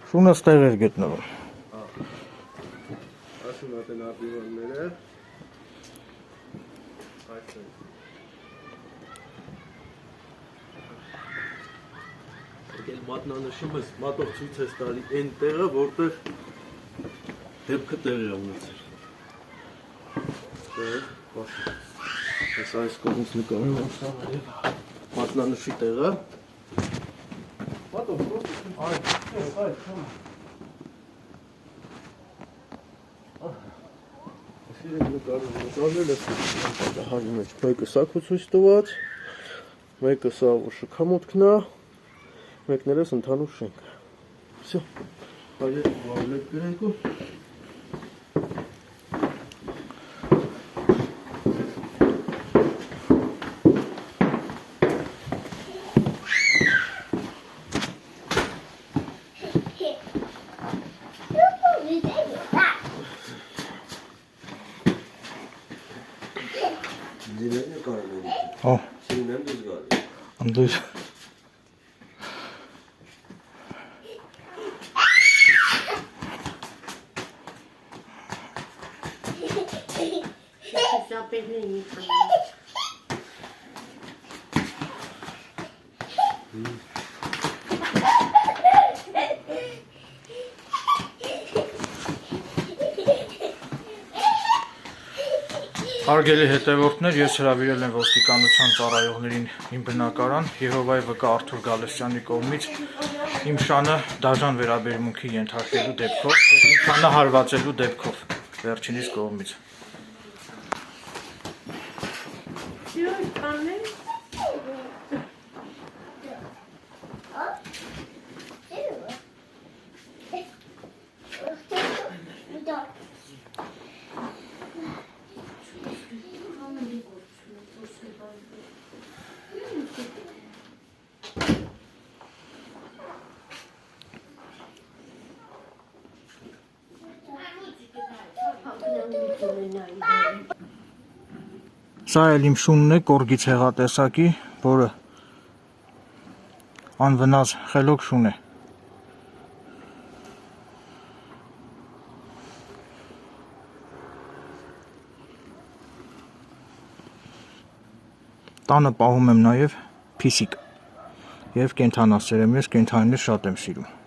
Շունը ստեղ էր գտնվում։ Ասում ատեն արտիվանները։ Եկել մատնանշում ես, մատով ցույց ես տալի այն տեղը, որտեղ դեպքը տեղի է ունեցել։ Ես այս կողմից նկարում եմ մատնանշի տեղը։ Մատով, այ, Սիրեք նկարել ես հարի մեջ, մեկը սա քո ցույց տված, մեկը սա շքամուտքն է, մեկն էլ էս ընդհանուր շենքը։ Всё, այլ վավլեք գրենք ու Դիրենը կարել եմ։ Հո։ Սիրուն եմ դուզ գալի։ Անդույր։ Հարգելի հետևորդներ, ես հրավիրել եմ ոստիկանության ծառայողներին իմ բնակարան Եհովայի վկա Արթուր Գալստյանի կողմից իմ շանը դաժան վերաբերմունքի ենթարկելու դեպքով, իմ շանը հարվածելու դեպքով վերջինիս կողմից։ Սա էլ իմ շունն է կորգի ցեղատեսակի, որը անվնաս խելոք շուն է։ Տանը պահում եմ նաև փիսիկ եւ կենդանասեր եմ, ես կենդանիներ շատ եմ սիրում։